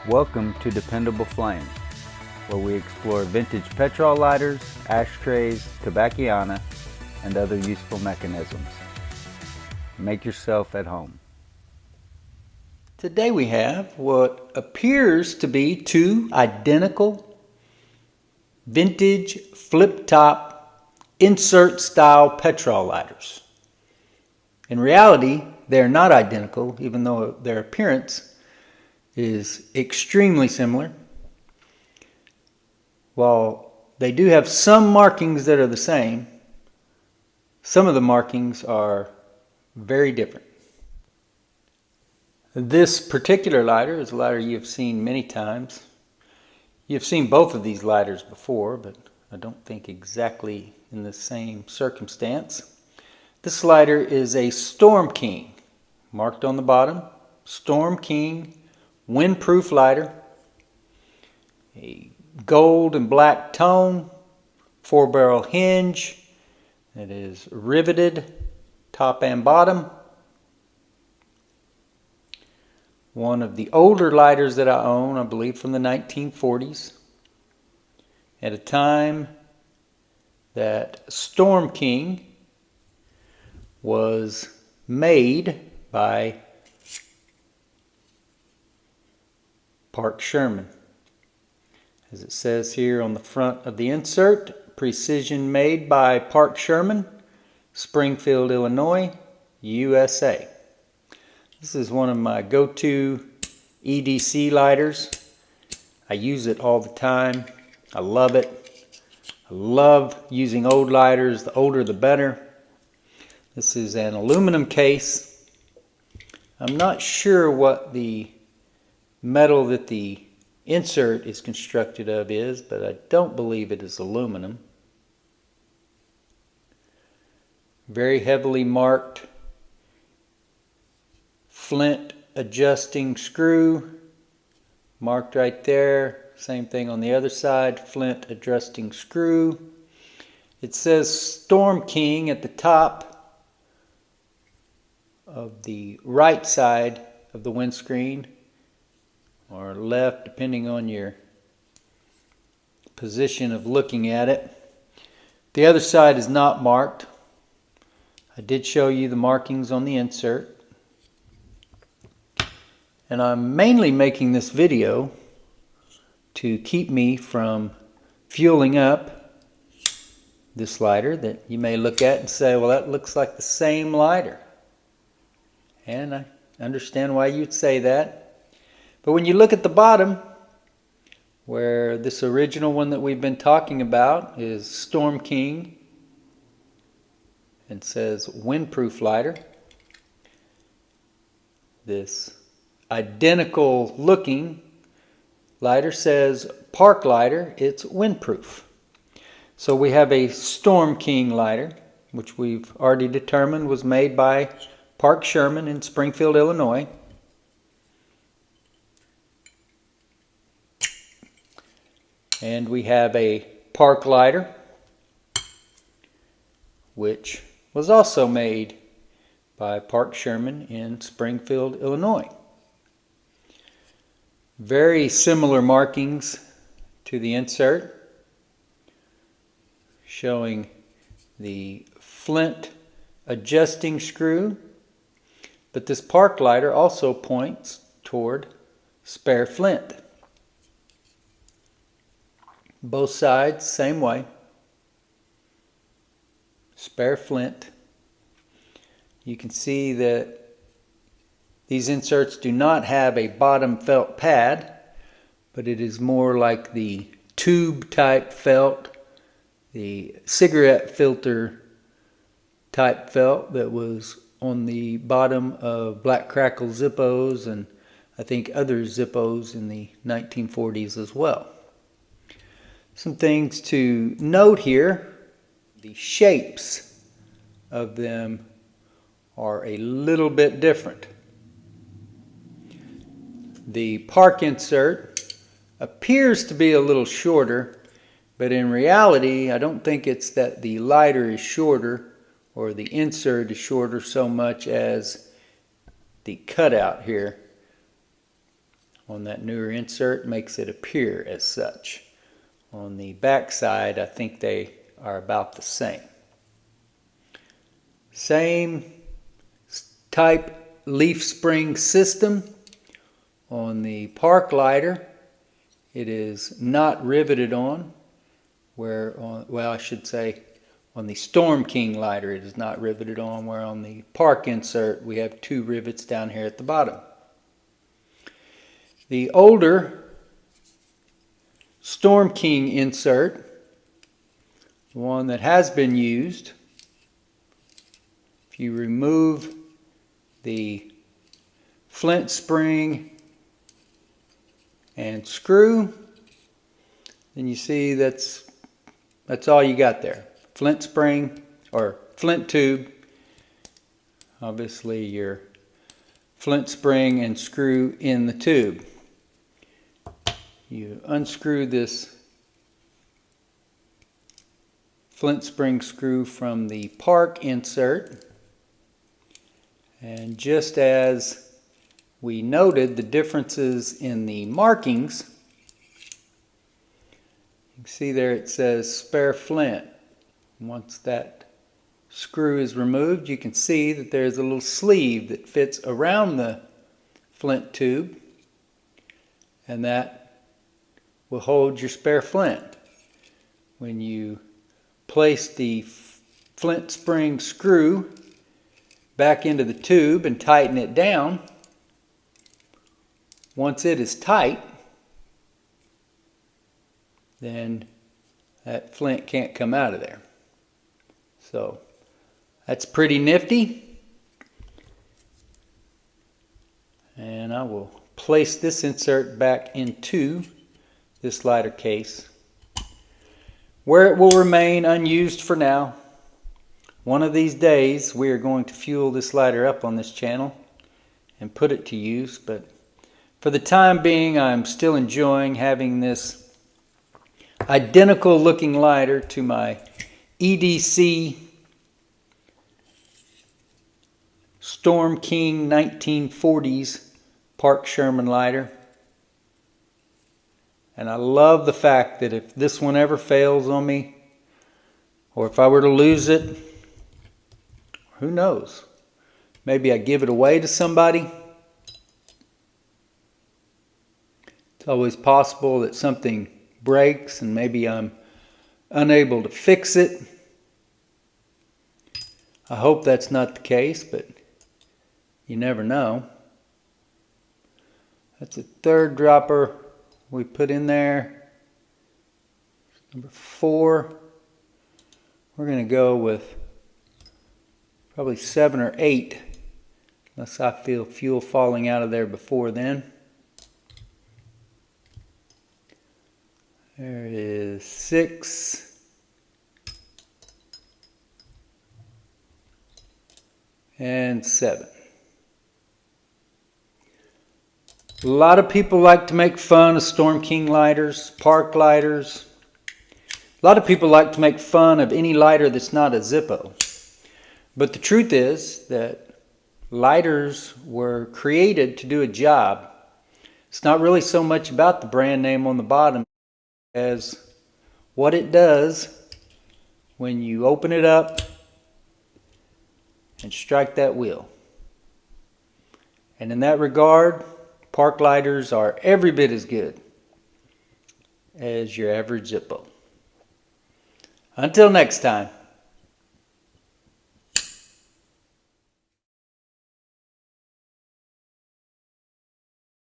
Welcome to Dependable Flame, where we explore vintage petrol lighters, ashtrays, tobacconiana, and other useful mechanisms. Make yourself at home. Today we have what appears to be two identical vintage flip-top insert style petrol lighters. In reality, they're not identical, even though their appearance is extremely similar. While they do have some markings that are the same, some of the markings are very different. This particular lighter is a lighter you've seen many times. You've seen both of these lighters before, but I don't think exactly in the same circumstance. This lighter is a Storm King, marked on the bottom, Storm King windproof lighter, a gold and black tone, 4-barrel hinge that is riveted top and bottom. One of the older lighters that I own, I believe from the 1940s, at a time that Storm King was made by Park Sherman. As it says here on the front of the insert, precision made by Park Sherman, Springfield, Illinois, USA. This is one of my go-to EDC lighters. I use it all the time. I love it. I love using old lighters. The older the better. This is an aluminum case. I'm not sure what the metal that the insert is constructed of is, but I don't believe it is aluminum. Very heavily marked flint adjusting screw, marked right there. Same thing on the other side, flint adjusting screw. It says Storm King at the top of the right side of the windscreen, or left, depending on your position of looking at it. The other side is not marked. I did show you the markings on the insert. And I'm mainly making this video to keep me from fueling up this lighter that you may look at and say, well, that looks like the same lighter. And I understand why you'd say that. But when you look at the bottom, where this original one that we've been talking about is Storm King and says windproof lighter, this identical looking lighter says Park lighter, it's windproof. So we have a Storm King lighter, which we've already determined was made by Park Sherman in Springfield, Illinois. And we have a Park lighter, which was also made by Park Sherman in Springfield, Illinois. Very similar markings to the insert, showing the flint adjusting screw, but this Park lighter also points toward spare flint. Both sides, same way. Spare flint. You can see that these inserts do not have a bottom felt pad, but it is more like the tube type felt, the cigarette filter type felt that was on the bottom of Black Crackle Zippos and I think other Zippos in the 1940s as well. Some things to note here, the shapes of them are a little bit different. The Park insert appears to be a little shorter, but in reality I don't think it's that the lighter is shorter or the insert is shorter so much as the cutout here on that newer insert makes it appear as such. On the back side, I think they are about the same. Same type leaf spring system on the Park lighter. It is not riveted on, I should say on the Storm King lighter it is not riveted on, where on the Park insert we have 2 rivets down here at the bottom. The older Storm King insert, the one that has been used, if you remove the flint spring and screw, then you see that's all you got there. Flint spring or flint tube, obviously your flint spring and screw in the tube. You unscrew this flint spring screw from the Park insert, and just as we noted the differences in the markings, you can see there it says spare flint. Once that screw is removed, you can see that there's a little sleeve that fits around the flint tube, and that will hold your spare flint. When you place the flint spring screw back into the tube and tighten it down, once it is tight, then that flint can't come out of there. So that's pretty nifty. And I will place this insert back into this lighter case, where it will remain unused for now. One of these days we are going to fuel this lighter up on this channel and put it to use, but for the time being I'm still enjoying having this identical looking lighter to my EDC Storm King 1940s Park Sherman lighter. And I love the fact that if this one ever fails on me, or if I were to lose it, who knows, maybe I give it away to somebody. It's always possible that something breaks and maybe I'm unable to fix it. I hope that's not the case, but you never know. That's a third dropper we put in there. Number 4. We're going to go with probably 7 or 8, unless I feel fuel falling out of there before then. There is 6. And 7. A lot of people like to make fun of Storm King lighters, Park lighters. A lot of people like to make fun of any lighter that's not a Zippo. But the truth is that lighters were created to do a job. It's not really so much about the brand name on the bottom as what it does when you open it up and strike that wheel. And in that regard, Park lighters are every bit as good as your average Zippo. Until next time.